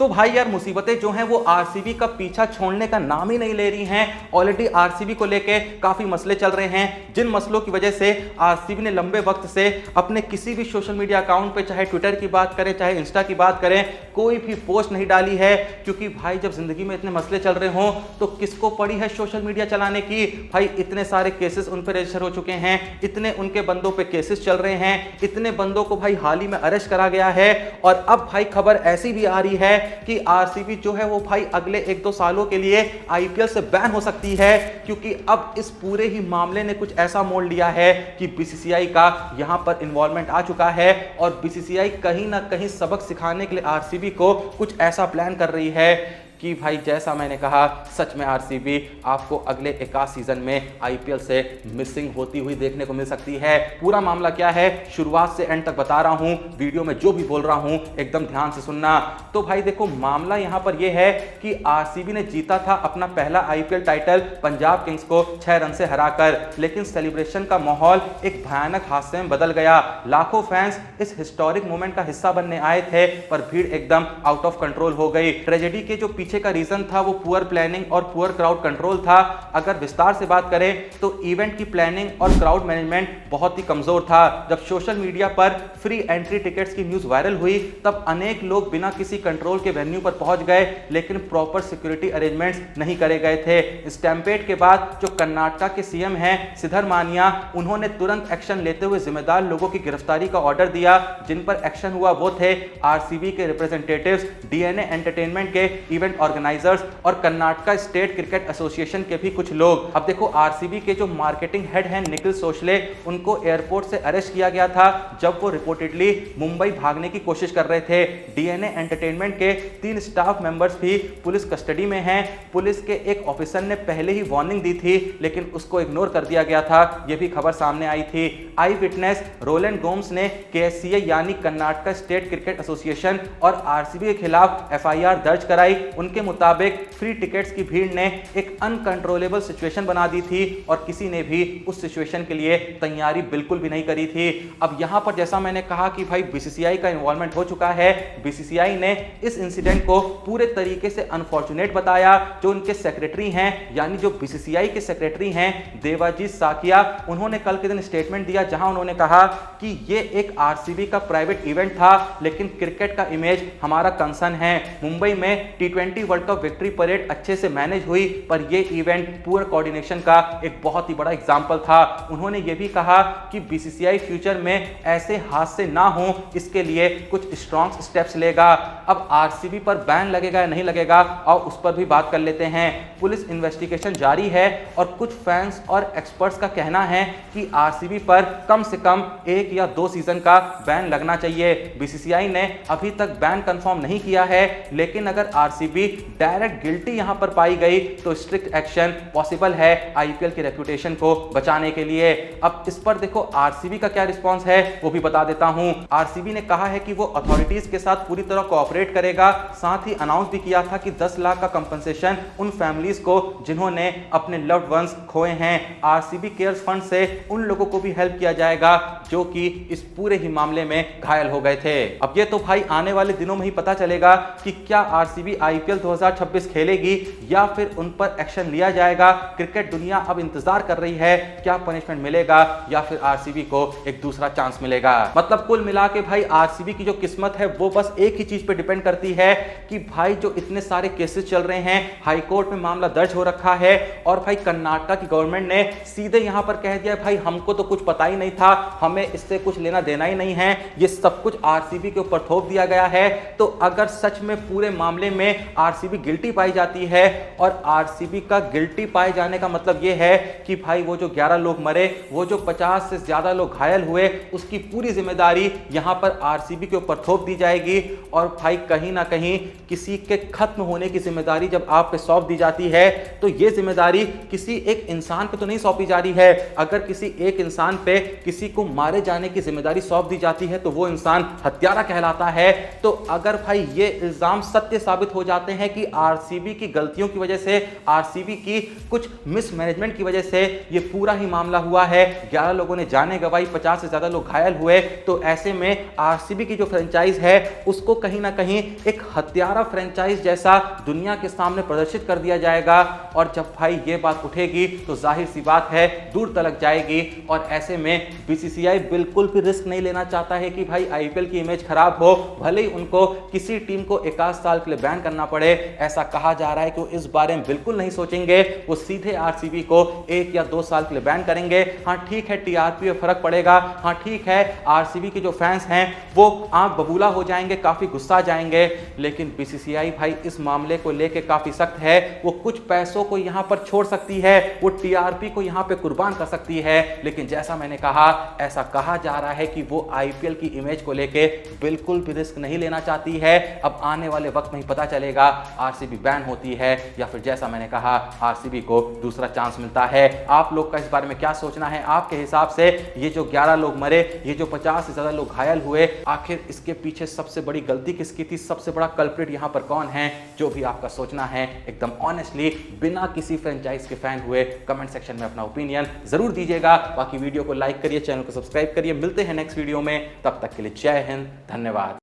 तो भाई यार मुसीबतें जो हैं वो आरसीबी का पीछा छोड़ने का नाम ही नहीं ले रही हैं। ऑलरेडी आरसीबी को लेके काफी मसले चल रहे हैं, जिन मसलों की वजह से आरसीबी ने लंबे वक्त से अपने किसी भी सोशल मीडिया अकाउंट पे, चाहे ट्विटर की बात करें चाहे इंस्टा की बात करें, कोई भी पोस्ट नहीं डाली है। क्योंकि भाई जब जिंदगी में इतने मसले चल रहे हों तो किसको पड़ी है सोशल मीडिया चलाने की। भाई इतने सारे केसेस उन पर रजिस्टर हो चुके हैं, इतने उनके बंदों पे केसेस चल रहे हैं, इतने बंदों को भाई हाल ही में अरेस्ट करा गया है। और अब भाई खबर ऐसी भी आ रही है कि आरसीबी जो है वो भाई अगले 1-2 सालों के लिए आईपीएल से बैन हो सकती है। क्योंकि अब इस पूरे ही मामले ने कुछ ऐसा मोड़ लिया है कि बीसीसीआई का यहां पर इन्वॉल्वमेंट आ चुका है और बीसीसीआई कहीं ना कहीं सबक सिखाने के लिए आरसीबी को कुछ ऐसा प्लान कर रही है कि भाई जैसा मैंने कहा, सच में आरसीबी आपको अगले एक आध सीजन में आईपीएल से मिसिंग होती हुई देखने को मिल सकती है। पूरा मामला क्या है शुरुआत से एंड तक बता रहा हूं, वीडियो में जो भी बोल रहा हूं एकदम ध्यान से सुनना। तो भाई देखो मामला यहां पर यह है कि आरसीबी ने जीता था अपना पहला आईपीएल टाइटल पंजाब किंग्स को 6 रन से हराकर, लेकिन सेलिब्रेशन का माहौल एक भयानक हादसे में बदल गया। लाखों फैंस इस हिस्टोरिक मोमेंट का हिस्सा बनने आए थे पर भीड़ एकदम आउट ऑफ कंट्रोल हो गई। ट्रेजेडी के जो पीछे का रीजन था वो पुअर प्लानिंग और पुअर क्राउड कंट्रोल था। अगर विस्तार से बात करें तो इवेंट की प्लानिंग और क्राउड मैनेजमेंट बहुत ही कमजोर था। जब सोशल मीडिया पर फ्री एंट्री टिकट्स की न्यूज वायरल हुई तब अनेक लोग बिना किसी कंट्रोल के वेन्यू पर पहुंच गए, लेकिन प्रॉपर सिक्योरिटी अरेंजमेंट्स नहीं करे गए थे। स्टैम्पेड के बाद जो कर्नाटक के सीएम हैं सिद्धरमानिया, उन्होंने तुरंत एक्शन लेते हुए जिम्मेदार लोगों की गिरफ्तारी का ऑर्डर दिया। जिन पर एक्शन हुआ वो थे आरसीबी के रिप्रेजेंटेटिव्स, डीएनए एंटरटेनमेंट के इवेंट ऑर्गेनाइजर्स और कर्नाटक स्टेट क्रिकेट एसोसिएशन के भी कुछ लोग। अब देखो आरसीबी के जो मार्केटिंग हेड हैं निखिल सोशले, उनको एयरपोर्ट से अरेस्ट किया गया था जब वो रिपोर्टेडली मुंबई भागने की कोशिश कर रहे थे। डीएनए एंटरटेनमेंट के 3 स्टाफ मेंबर्स भी पुलिस कस्टडी में हैं। पुलिस के एक ऑफिसर ने पहले ही वार्निंग दी थी लेकिन उसको इग्नोर कर दिया गया था, यह भी खबर सामने आई थी। आई विटनेस रोलैंड गोम्स ने केएससीए यानी कर्नाटक स्टेट क्रिकेट एसोसिएशन और आरसीबी के खिलाफ एफआईआर दर्ज कराई। उनके मुताबिक फ्री टिकट्स की भीड़ ने एक अनकंट्रोलेबल सिचुएशन बना दी थी और किसी ने भी उस सिचुएशन के लिए तैयारी बिल्कुल भी नहीं करी थी। अब यहां पर जैसा मैंने कहा कि भाई बीसीसीआई का इन्वॉल्वमेंट हो चुका है। बीसीसीआई ने इस इंसिडेंट को पूरे तरीके से अनफॉर्चुनेट बताया। जो उनके सेक्रेटरी हैं यानी जो बीसीसीआई के सेक्रेटरी हैं देवाजीत साकिया, उन्होंने कल के दिन स्टेटमेंट दिया जहां उन्होंने कहा कि ये एक आरसीबी का प्राइवेट इवेंट था लेकिन क्रिकेट का इमेज हमारा कंसर्न है। मुंबई में T20 world cup victory parade अच्छे से मैनेज हुई पर यह इवेंट पूरे कोऑर्डिनेशन का एक बहुत ही बड़ा एग्जांपल था। उन्होंने यह भी कहा कि बीसीसीआई फ्यूचर में ऐसे हादसे ना हो इसके लिए कुछ स्ट्रॉन्ग स्टेप्स लेगा। अब आरसीबी पर बैन लगेगा या नहीं लगेगा और उस पर भी बात कर लेते हैं। पुलिस इन्वेस्टिगेशन जारी है और कुछ फैंस और एक्सपर्ट्स का कहना है कि आरसीबी पर कम से कम 1 या 2 सीजन का बैन लगना चाहिए। बीसीसीआई ने अभी तक बैन कंफर्म नहीं किया है, लेकिन अगर आरसीबी डायरेक्ट गिल्टी यहां पर पाई गई तो स्ट्रिक्ट एक्शन पॉसिबल है आईपीएल की रेपुटेशन को बचाने के लिए। अब इस पर देखो आरसीबी का क्या रिस्पांस है वो भी बता देता हूं। आरसीबी ने कहा है कि वो अथॉरिटीज के साथ पूरी तरह कोऑपरेट करेगा। साथ ही अनाउंस भी किया था कि 10 लाख का कंपनसेशन उन फैमिलीज को जिन्होंने अपने लव्ड वंस खोए हैं। आरसीबी केयर्स फंड से उन लोगों को भी हेल्प किया जाएगा जो कि इस पूरे ही मामले में घायल हो गए थे। अब ये तो भाई आने वाले दिनों में ही पता चलेगा कि क्या आरसीबी आईपीएल 2026 खेलेगी या फिर उन पर एक्शन लिया जाएगा। क्रिकेट दुनिया अब इंतजार कर रही है क्या पनिशमेंट मिलेगा या फिर आरसीबी को एक दूसरा चांस मिलेगा। मतलब कुल मिला के भाई आरसीबी की जो किस्मत है वो बस एक ही चीज पे डिपेंड करती है कि भाई जो इतने सारे केसेस चल रहे हैं, हाई कोर्ट में मामला दर्ज हो रखा है और भाई कर्नाटक की गवर्नमेंट ने सीधे यहां पर कह दिया भाई हमको तो कुछ पता ही नहीं था, हमें इससे कुछ लेना देना ही नहीं है, ये सब कुछ आरसीबी के ऊपर थोप दिया गया है। तो अगर सच में पूरे मामले में आरसीबी गिल्टी पाई जाती है और आरसीबी का गिल्टी पाए जाने का मतलब यह है कि भाई वो जो 11 लोग मरे, वो जो 50 से ज्यादा लोग घायल हुए, उसकी पूरी जिम्मेदारी यहां पर आरसीबी के ऊपर थोप दी जाएगी। और भाई कहीं ना कहीं किसी के खत्म होने की जिम्मेदारी जब आप पे सौंप दी जाती है तो ये जिम्मेदारी किसी एक इंसान पे तो नहीं सौंपी जा रही है। अगर किसी एक इंसान पे किसी को मारे जाने की जिम्मेदारी सौंप दी जाती है तो वो इंसान हत्यारा कहलाता है। तो अगर भाई ये इल्जाम सत्य साबित हो जाते चाहते हैं कि आरसीबी की गलतियों की वजह से, आरसीबी की कुछ मिसमैनेजमेंट की वजह से ये पूरा ही मामला हुआ है। 11 लोगों ने जाने गंवाई, 50 से ज्यादा लोग घायल हुए। तो ऐसे में आरसीबी की जो फ्रेंचाइज है उसको कहीं ना कहीं एक हत्यारा फ्रेंचाइज जैसा दुनिया के सामने प्रदर्शित कर दिया जाएगा। और जब भाई ये बात उठेगी तो जाहिर सी बात है दूर तलक जाएगी। और ऐसे में बीसीसीआई बिल्कुल भी रिस्क नहीं लेना चाहता है कि भाई आईपीएल की इमेज खराब हो, भले ही उनको किसी टीम को 1 साल के लिए बैन करना पड़े। ऐसा कहा जा रहा है कि वो इस बारे में बिल्कुल नहीं सोचेंगे, वो सीधे आरसीबी को 1 या 2 साल के लिए बैन करेंगे। हाँ ठीक है, टीआरपी में फर्क पड़ेगा, हाँ ठीक है, आरसीबी के जो फैंस हैं वो आंख बबूला हो जाएंगे, काफी गुस्सा जाएंगे। लेकिन बीसीसीआई भाई इस मामले को लेकर काफी सख्त है। वो कुछ पैसों को यहां पर छोड़ सकती है, वो टीआरपी को यहां पे कुर्बान कर सकती है। लेकिन जैसा मैंने कहा, ऐसा कहा जा रहा है कि वो आईपीएल की इमेज को लेके बिल्कुल भी रिस्क नहीं लेना चाहती है। अब आने वाले वक्त में ही पता चलेगा आरसीबी बैन होती है या फिर जैसा मैंने कहा आरसीबी को दूसरा चांस मिलता है। आप लोग का इस बारे में क्या सोचना है? आपके हिसाब से ये जो 11 लोग मरे, ये जो 50 से ज्यादा लोग घायल हुए, आखिर इसके पीछे सबसे बड़ी गलती किसकी थी? सबसे बड़ा कल्प्रिट यहां पर कौन है? जो भी आपका सोचना है एकदम ऑनेस्टली, बिना किसी फ्रेंचाइज के फैन हुए, कमेंट सेक्शन में अपना ओपिनियन जरूर दीजिएगा। बाकी वीडियो को लाइक करिए, चैनल को सब्सक्राइब करिए। मिलते हैं नेक्स्ट वीडियो में, तब तक के लिए जय हिंद, धन्यवाद।